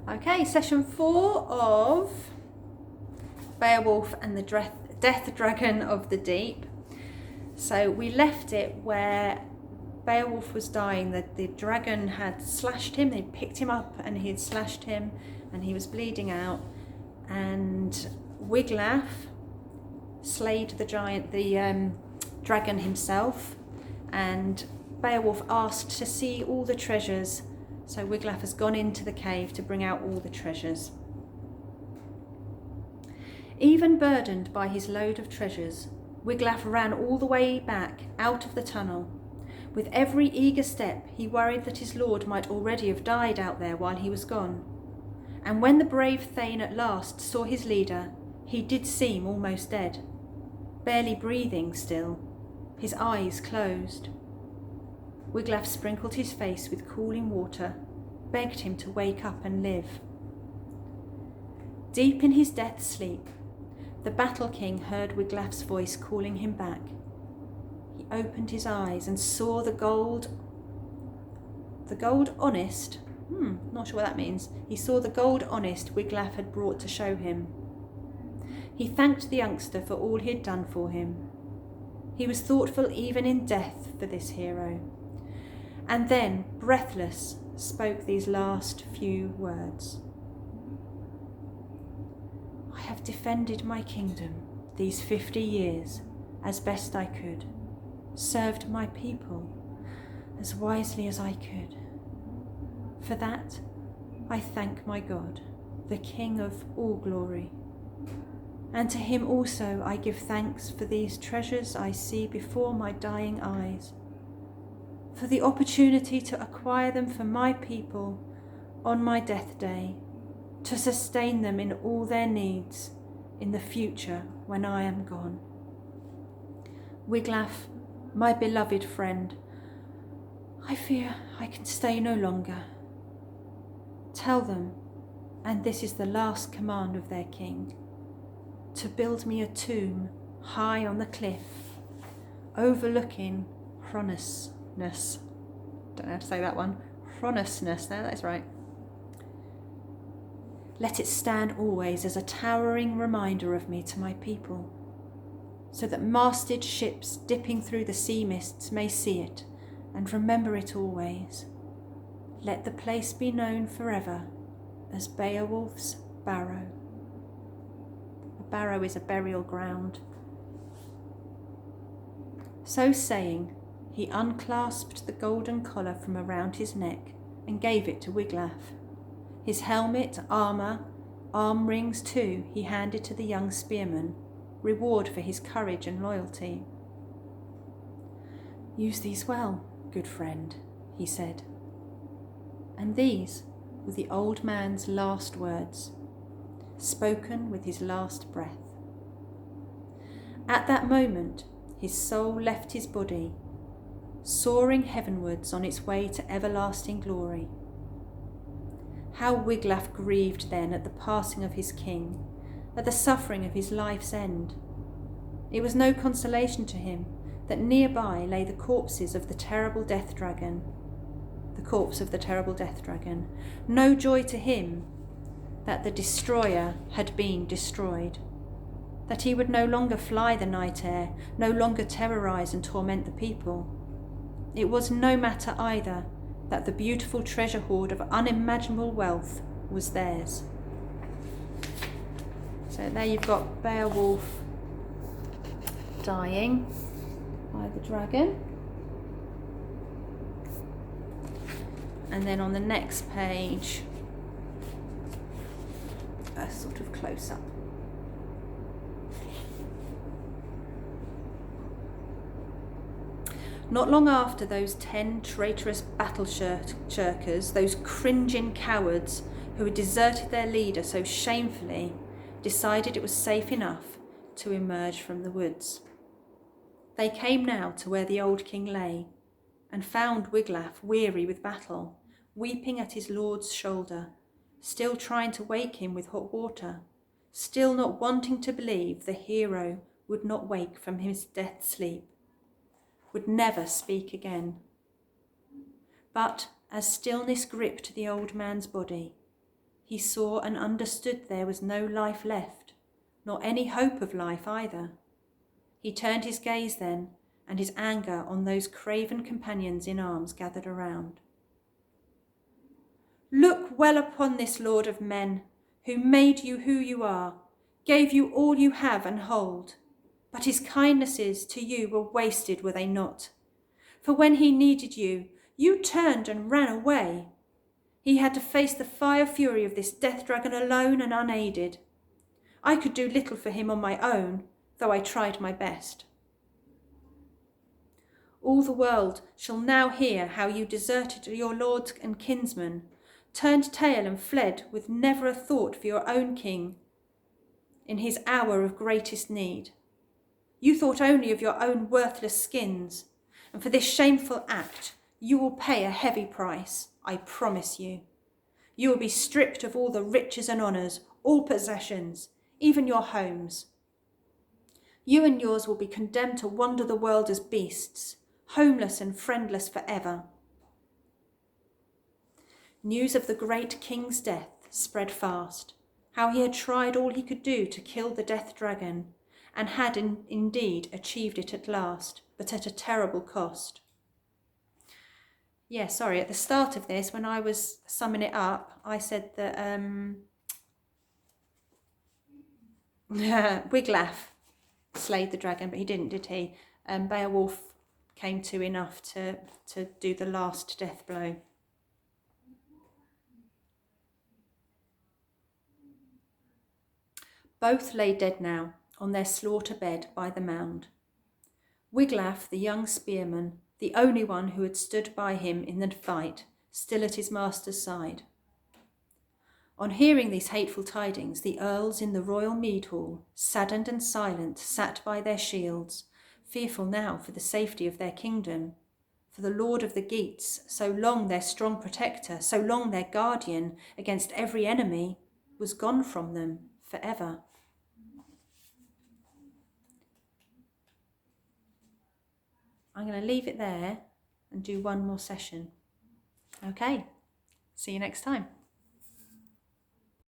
Okay, session 4 of Beowulf and the Death Dragon of the Deep. So we left it where Beowulf was dying. The dragon had slashed him, they picked him up and he had slashed him and he was bleeding out. And Wiglaf slayed the dragon himself, and Beowulf asked to see all the treasures. So Wiglaf has gone into the cave to bring out all the treasures. Even burdened by his load of treasures, Wiglaf ran all the way back out of the tunnel. With every eager step, he worried that his lord might already have died out there while he was gone. And when the brave Thane at last saw his leader, he did seem almost dead, barely breathing still, his eyes closed. Wiglaf sprinkled his face with cooling water, begged him to wake up and live. Deep in his death sleep, the Battle King heard Wiglaf's voice calling him back. He opened his eyes and saw the gold honest. Not sure what that means. He saw the gold honest Wiglaf had brought to show him. He thanked the youngster for all he had done for him. He was thoughtful even in death for this hero. And then, breathless, spoke these last few words. I have defended my kingdom these 50 years as best I could, served my people as wisely as I could. For that, I thank my God, the King of all glory. And to him also I give thanks for these treasures I see before my dying eyes, for the opportunity to acquire them for my people on my death day, to sustain them in all their needs in the future when I am gone. Wiglaf, my beloved friend, I fear I can stay no longer. Tell them, and this is the last command of their king, to build me a tomb high on the cliff, overlooking Hronesness. Don't know how to say that one. Hronesness, no, that's right. Let it stand always as a towering reminder of me to my people, so that masted ships dipping through the sea mists may see it and remember it always. Let the place be known forever as Beowulf's Barrow. A barrow is a burial ground. So saying, he unclasped the golden collar from around his neck and gave it to Wiglaf. His helmet, armour, arm rings too, he handed to the young spearman, reward for his courage and loyalty. Use these well, good friend, he said. And these were the old man's last words, spoken with his last breath. At that moment, his soul left his body, soaring heavenwards on its way to everlasting glory. How Wiglaf grieved then at the passing of his king, at the suffering of his life's end. It was no consolation to him that nearby lay the corpses of the terrible death dragon, the corpse of the terrible death dragon. No joy to him that the destroyer had been destroyed, that he would no longer fly the night air, no longer terrorise and torment the people. It was no matter either that the beautiful treasure hoard of unimaginable wealth was theirs. So there you've got Beowulf dying by the dragon. And then on the next page, a sort of close-up. Not long after those 10 traitorous battle shirkers, those cringing cowards who had deserted their leader so shamefully, decided it was safe enough to emerge from the woods. They came now to where the old king lay, and found Wiglaf weary with battle, weeping at his lord's shoulder, still trying to wake him with hot water, still not wanting to believe the hero would not wake from his death sleep, would never speak again. But as stillness gripped the old man's body, he saw and understood there was no life left, nor any hope of life either. He turned his gaze then, and his anger on those craven companions in arms gathered around. Look well upon this Lord of men, who made you who you are, gave you all you have and hold. But his kindnesses to you were wasted, were they not? For when he needed you, you turned and ran away. He had to face the fire fury of this death dragon alone and unaided. I could do little for him on my own, though I tried my best. All the world shall now hear how you deserted your lord and kinsman, turned tail and fled with never a thought for your own king in his hour of greatest need. You thought only of your own worthless skins, and for this shameful act you will pay a heavy price, I promise you. You will be stripped of all the riches and honours, all possessions, even your homes. You and yours will be condemned to wander the world as beasts, homeless and friendless forever. News of the great king's death spread fast, how he had tried all he could do to kill the death dragon, and had indeed achieved it at last, but at a terrible cost. At the start of this, when I was summing it up, I said that Wiglaf slayed the dragon, but he didn't, did he? Beowulf came to enough to do the last death blow. Both lay dead now, on their slaughter bed by the mound. Wiglaf, the young spearman, the only one who had stood by him in the fight, still at his master's side. On hearing these hateful tidings, the earls in the royal mead hall, saddened and silent, sat by their shields, fearful now for the safety of their kingdom. For the Lord of the Geats, so long their strong protector, so long their guardian against every enemy, was gone from them forever. I'm going to leave it there and do one more session. Okay, see you next time.